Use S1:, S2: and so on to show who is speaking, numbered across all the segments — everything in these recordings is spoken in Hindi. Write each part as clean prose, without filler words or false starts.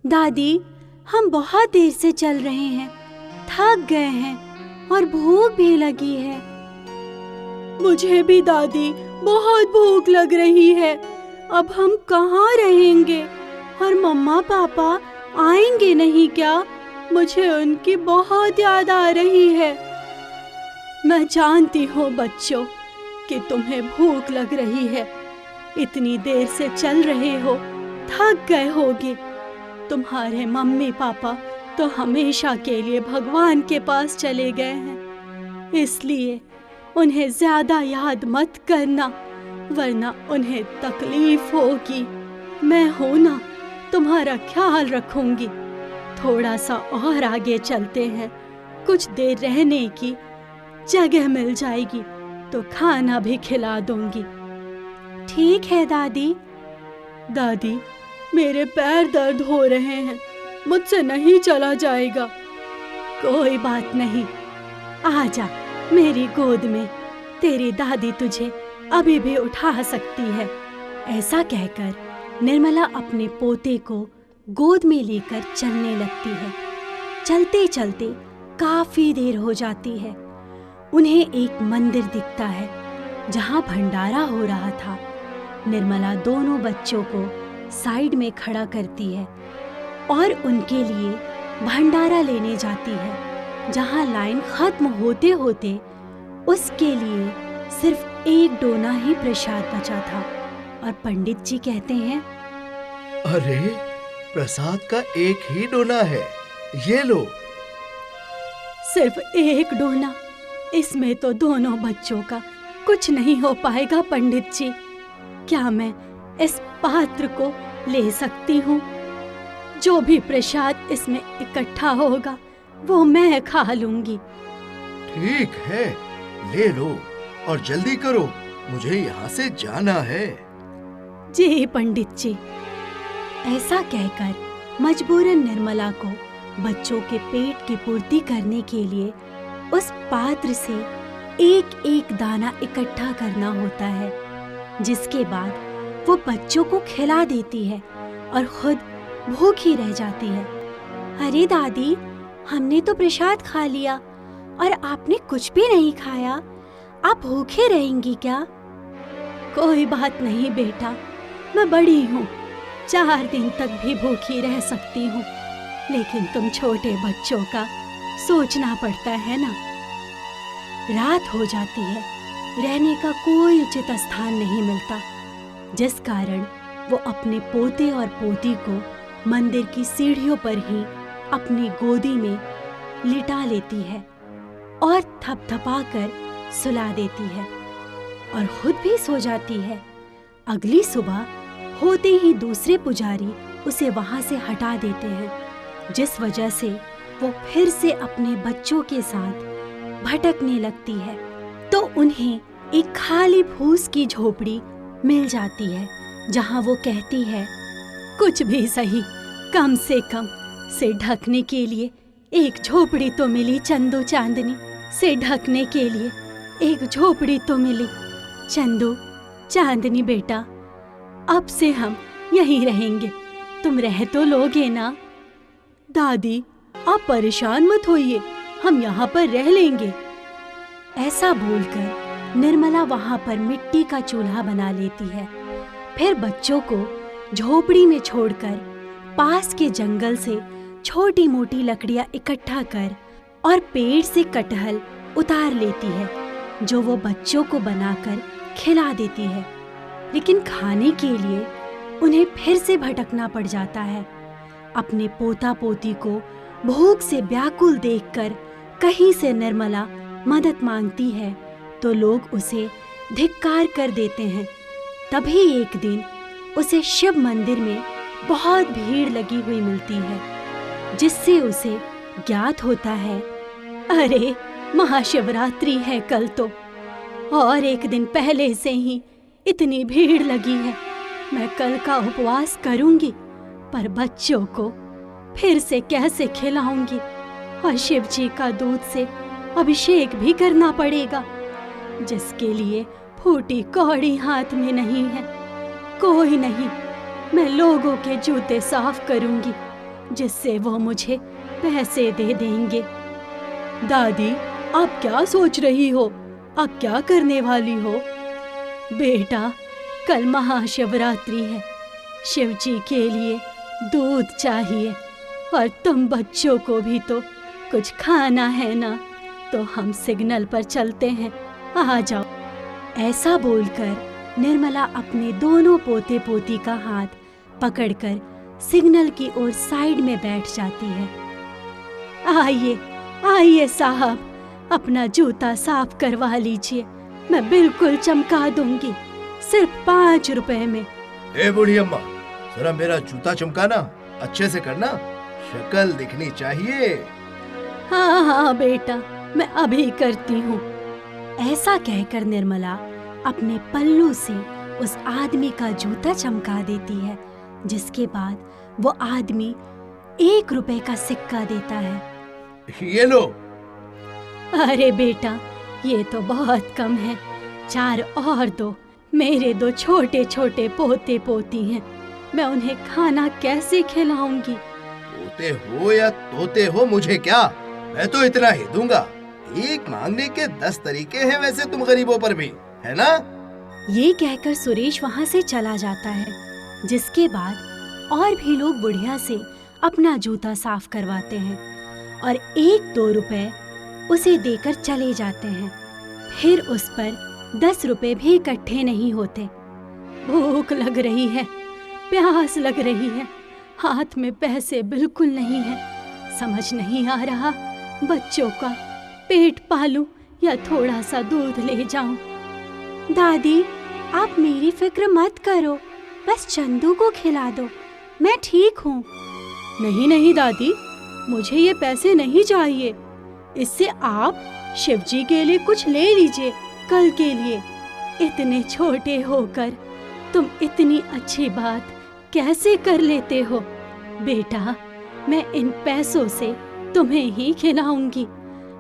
S1: दादी, हम बहुत देर से चल रहे हैं, थक गए हैं और भूख भी लगी है। मुझे भी दादी, बहुत भूख लग रही है। अब हम कहाँ रहेंगे और मम्मा पापा आएंगे नहीं क्या? मुझे उनकी बहुत याद आ रही है। मैं जानती हूँ बच्चों कि तुम्हें भूख लग रही है। इतनी देर से चल रहे हो, थक गए होगे। तुम्हारे मम्मी पापा तो हमेशा के लिए भगवान के पास चले गए हैं, इसलिए उन्हें ज्यादा याद मत करना, वरना उन्हें तकलीफ होगी। मैं हूं ना, तुम्हारा ख्याल रखूंगी। थोड़ा सा और आगे चलते हैं, कुछ देर रहने की जगह मिल जाएगी तो खाना भी खिला दूंगी। ठीक है दादी। दादी, मेरे पैर दर्द हो रहे हैं, मुझसे नहीं चला जाएगा। कोई बात नहीं, आजा मेरी गोद में, तेरी दादी तुझे अभी भी उठा सकती है। ऐसा कहकर निर्मला अपने पोते को गोद में लेकर चलने लगती है। चलते चलते काफी देर हो जाती है। उन्हें एक मंदिर दिखता है जहां भंडारा हो रहा था। निर्मला दोनों बच्चों को साइड में खड़ा करती है और उनके लिए भंडारा लेने जाती है। जहां लाइन खत्म होते होते उसके लिए सिर्फ एक डोना ही प्रसाद बचा था और पंडित जी कहते हैं,
S2: अरे, प्रसाद का एक ही डोना है, ये लो।
S1: सिर्फ एक डोना? इसमें तो दोनों बच्चों का कुछ नहीं हो पाएगा पंडित जी। क्या मैं इस पात्र को ले सकती हूँ? जो भी प्रसाद इसमें इकट्ठा होगा वो मैं खा लूंगी।
S2: ठीक है, ले लो और जल्दी करो, मुझे यहाँ से जाना है।
S1: जी पंडित जी। ऐसा कहकर मजबूरन निर्मला को बच्चों के पेट की पूर्ति करने के लिए उस पात्र से एक एक दाना इकट्ठा करना होता है, जिसके बाद वो बच्चों को खिला देती है और खुद भूखी रह जाती है। अरे दादी, हमने तो प्रसाद खा लिया और आपने कुछ भी नहीं खाया। आप भूखे रहेंगी क्या? कोई बात नहीं बेटा, मैं बड़ी हूँ, 4 दिन तक भी भूखी रह सकती हूँ। लेकिन तुम छोटे बच्चों का सोचना पड़ता है ना। रात हो जाती है, रहने का कोई उचित स्थान नहीं मिलता, जिस कारण वो अपने पोते और पोती को मंदिर की सीढ़ियों पर ही अपनी गोदी में लिटा लेती है और थपथपा कर सुला देती है और खुद भी सो जाती है। अगली सुबह होते ही दूसरे पुजारी उसे वहां से हटा देते हैं, जिस वजह से वो फिर से अपने बच्चों के साथ भटकने लगती है। तो उन्हें एक खाली फूस की झोपड़ी मिल जाती है, जहां वो कहती है, कुछ भी सही, कम से कम से ढकने के लिए एक झोपड़ी तो मिली। चंदू चांदनी से ढकने के लिए एक झोपड़ी तो मिली। चंदू चांदनी बेटा, अब से हम यहीं रहेंगे, तुम रह तो लोगे ना? दादी, आप परेशान मत होइए, हम यहाँ पर रह लेंगे। ऐसा बोलकर निर्मला वहाँ पर मिट्टी का चूल्हा बना लेती है। फिर बच्चों को झोपड़ी में छोड़कर पास के जंगल से छोटी मोटी लकड़ियाँ इकट्ठा कर और पेड़ से कटहल उतार लेती है, जो वो बच्चों को बनाकर खिला देती है। लेकिन खाने के लिए उन्हें फिर से भटकना पड़ जाता है। अपने पोता पोती को भूख से व्याकुल देखकर कहीं से निर्मला मदद मांगती है तो लोग उसे धिक्कार कर देते हैं। तभी एक दिन उसे शिव मंदिर में बहुत भीड़ लगी हुई मिलती है, जिससे उसे ज्ञात होता है, अरे महाशिवरात्रि है कल तो, और एक दिन पहले से ही इतनी भीड़ लगी है। मैं कल का उपवास करूंगी, पर बच्चों को फिर से कैसे खिलाऊंगी? और शिव जी का दूध से अभिषेक भी करना पड़ेगा, जिसके लिए फूटी कौड़ी हाथ में नहीं है। कोई नहीं, मैं लोगों के जूते साफ करूंगी जिससे वो मुझे पैसे दे देंगे। दादी, आप क्या सोच रही हो? आप क्या करने वाली हो? बेटा, कल महाशिवरात्रि है। शिव जी के लिए दूध चाहिए और तुम बच्चों को भी तो कुछ खाना है ना, तो हम सिग्नल पर चलते हैं, आ जाओ। ऐसा बोलकर निर्मला अपने दोनों पोते पोती का हाथ पकड़कर सिग्नल की ओर साइड में बैठ जाती है। आइए आइए साहब, अपना जूता साफ करवा लीजिए, मैं बिल्कुल चमका दूंगी, सिर्फ 5 रुपए में।
S2: ए बूढ़ी अम्मा, जरा मेरा जूता चमकाना अच्छे से करना, शक्ल दिखनी चाहिए।
S1: हाँ हाँ बेटा, मैं अभी करती हूँ। ऐसा कहकर निर्मला अपने पल्लू से उस आदमी का जूता चमका देती है, जिसके बाद वो आदमी 1 रुपए का सिक्का देता है।
S2: ये लो।
S1: अरे बेटा, ये तो बहुत कम है, 4 और दो। मेरे 2 छोटे छोटे पोते पोती हैं, मैं उन्हें खाना कैसे खिलाऊंगी?
S2: पोते हो या तोते हो, मुझे क्या, मैं तो इतना ही दूंगा। भीख मांगने के 10 तरीके हैं वैसे तुम गरीबों पर भी, है ना?
S1: ये कहकर सुरेश वहाँ से चला जाता है, जिसके बाद और भी लोग बुढ़िया से अपना जूता साफ करवाते हैं और 1-2 रुपए उसे देकर चले जाते हैं। फिर उस पर 10 रुपए भी इकट्ठे नहीं होते। भूख लग रही है, प्यास लग रही है, हाथ में पैसे बिल्कुल नहीं है। समझ नहीं आ रहा बच्चों का पेट पालूं या थोड़ा सा दूध ले जाऊं। दादी, आप मेरी फिक्र मत करो, बस चंदू को खिला दो, मैं ठीक हूँ। नहीं नहीं दादी, मुझे ये पैसे नहीं चाहिए, इससे आप शिवजी के लिए कुछ ले लीजिए कल के लिए। इतने छोटे होकर तुम इतनी अच्छी बात कैसे कर लेते हो? बेटा, मैं इन पैसों से तुम्हें ही खिलाऊंगी।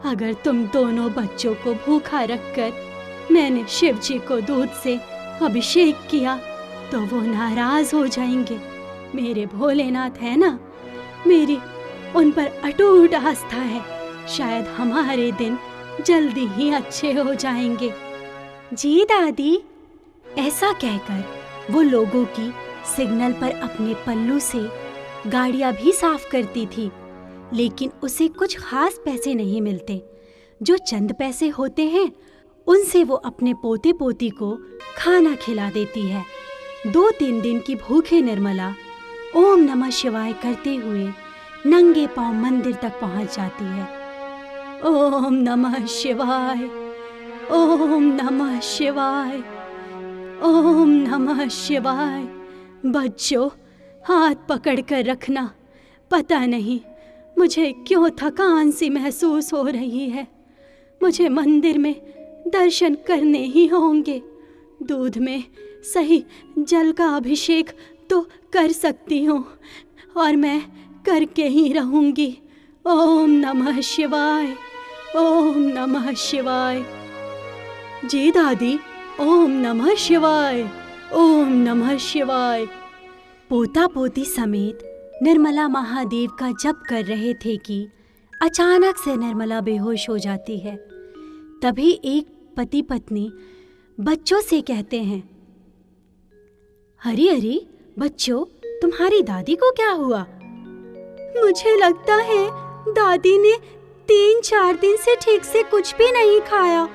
S1: अगर तुम दोनों बच्चों को भूखा रखकर मैंने शिवजी को दूध से अभिषेक किया तो वो नाराज हो जाएंगे। मेरे भोलेनाथ है ना, मेरी उन पर अटूट आस्था है, शायद हमारे दिन जल्दी ही अच्छे हो जाएंगे। जी दादी। ऐसा कहकर वो लोगों की सिग्नल पर अपने पल्लू से गाड़ियां भी साफ करती थी, लेकिन उसे कुछ खास पैसे नहीं मिलते। जो चंद पैसे होते हैं उनसे वो अपने पोते पोती को खाना खिला देती है। 2-3 दिन की भूखे निर्मला ओम नमः शिवाय करते हुए नंगे पांव मंदिर तक पहुंच जाती है। ओम नमः शिवाय, ओम नमः शिवाय, ओम नमः शिवाय। बच्चों, हाथ पकड़ कर रखना, पता नहीं मुझे क्यों थकान सी महसूस हो रही है। मुझे मंदिर में दर्शन करने ही होंगे। दूध में सही जल का अभिषेक तो कर सकती हूँ और मैं करके ही रहूँगी। ओम नमः शिवाय, ओम नमः शिवाय। जी दादी, ओम नमः शिवाय, ओम नमः शिवाय। पोता पोती समेत निर्मला महादेव का जप कर रहे थे कि अचानक से निर्मला बेहोश हो जाती है। तभी एक पति पत्नी बच्चों से कहते हैं, हरी हरी बच्चों, तुम्हारी दादी को क्या हुआ? मुझे लगता है दादी ने 3-4 दिन से ठीक से कुछ भी नहीं खाया,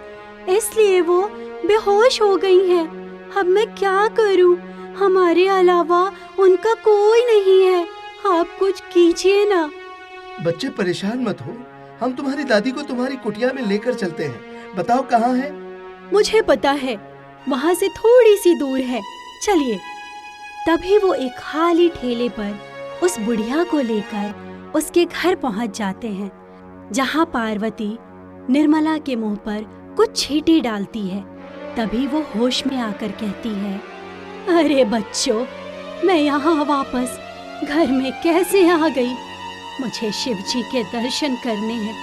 S1: इसलिए वो बेहोश हो गई हैं। अब मैं क्या करूं? हमारे अलावा उनका कोई नहीं है, आप कुछ कीजिए ना।
S2: बच्चे परेशान मत हो, हम तुम्हारी दादी को तुम्हारी कुटिया में लेकर चलते हैं। बताओ कहाँ है?
S1: मुझे पता है, वहाँ से थोड़ी सी दूर है, चलिए। तभी वो एक खाली ठेले पर उस बुढ़िया को लेकर उसके घर पहुँच जाते हैं, जहाँ पार्वती निर्मला के मुंह पर कुछ छींटे डालती है। तभी वो होश में आकर कहती है, अरे बच्चों, मैं यहाँ वापस घर में कैसे आ गई? मुझे शिवजी के दर्शन करने हैं,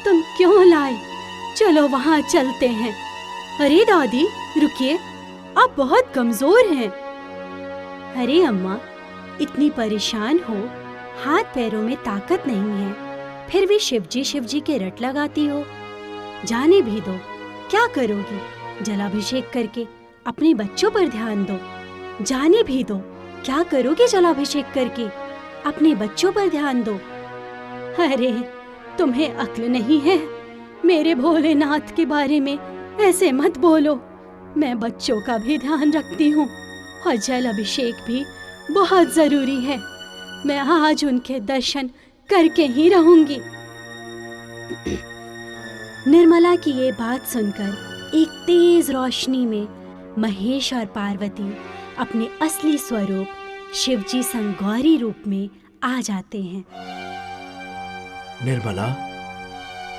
S1: तुम क्यों लाए? चलो वहाँ चलते हैं। अरे दादी रुकिए, आप बहुत कमजोर हैं। अरे अम्मा, इतनी परेशान हो, हाथ पैरों में ताकत नहीं है, फिर भी शिवजी के रट लगाती हो। जाने भी दो, क्या करोगी जलाभिषेक करके? अपने बच्चों पर ध्यान दो। जाने भी दो, क्या करोगे जलाभिषेक करके? अपने बच्चों पर ध्यान दो। अरे तुम्हें अक्ल नहीं है? मेरे भोलेनाथ के बारे में ऐसे मत बोलो। मैं बच्चों का भी ध्यान रखती हूँ और जल अभिषेक भी बहुत जरूरी है। मैं आज उनके दर्शन करके ही रहूंगी। निर्मला की ये बात सुनकर एक तेज रोशनी में महेश और पार्वती अपने असली स्वरूप शिवजी संग गौरी रूप में आ जाते हैं।
S2: निर्मला,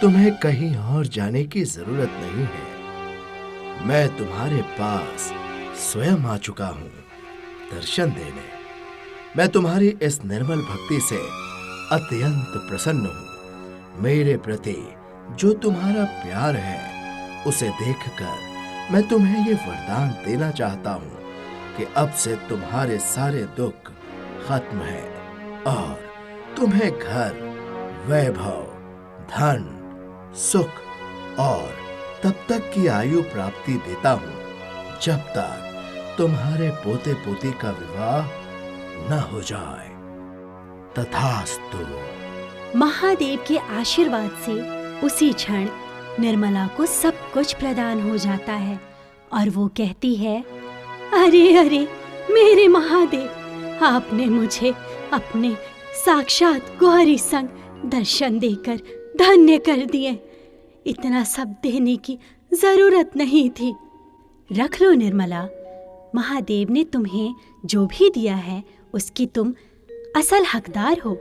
S2: तुम्हें कहीं और जाने की जरूरत नहीं है। मैं तुम्हारे पास स्वयं आ चुका हूँ दर्शन देने। मैं तुम्हारी इस निर्मल भक्ति से अत्यंत प्रसन्न हूँ। मेरे प्रति जो तुम्हारा प्यार है उसे देखकर मैं तुम्हें ये वरदान देना चाहता हूँ कि अब से तुम्हारे सारे दुख खत्म है और तुम्हें घर, वैभव, धन, सुख और तब तक की आयु प्राप्ति देता हूँ जब तक तुम्हारे पोते पोती का विवाह न हो जाए। तथास्तु।
S1: महादेव के आशीर्वाद से उसी क्षण निर्मला को सब कुछ प्रदान हो जाता है और वो कहती है, अरे अरे मेरे महादेव, आपने मुझे अपने साक्षात गौरी संग दर्शन देकर धन्य कर दिए। इतना सब देने की जरूरत नहीं थी। रख लो निर्मला, महादेव ने तुम्हें जो भी दिया है उसकी तुम असल हकदार हो।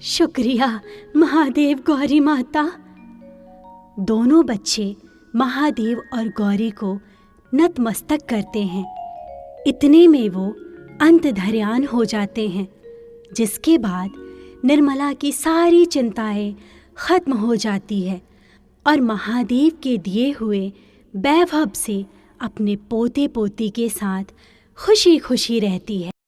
S1: शुक्रिया महादेव, गौरी माता। दोनों बच्चे महादेव और गौरी को नतमस्तक करते हैं। इतने में वो अंतर्ध्यान हो जाते हैं, जिसके बाद निर्मला की सारी चिंताएं खत्म हो जाती है और महादेव के दिए हुए वैभव से अपने पोते पोती के साथ खुशी खुशी रहती है।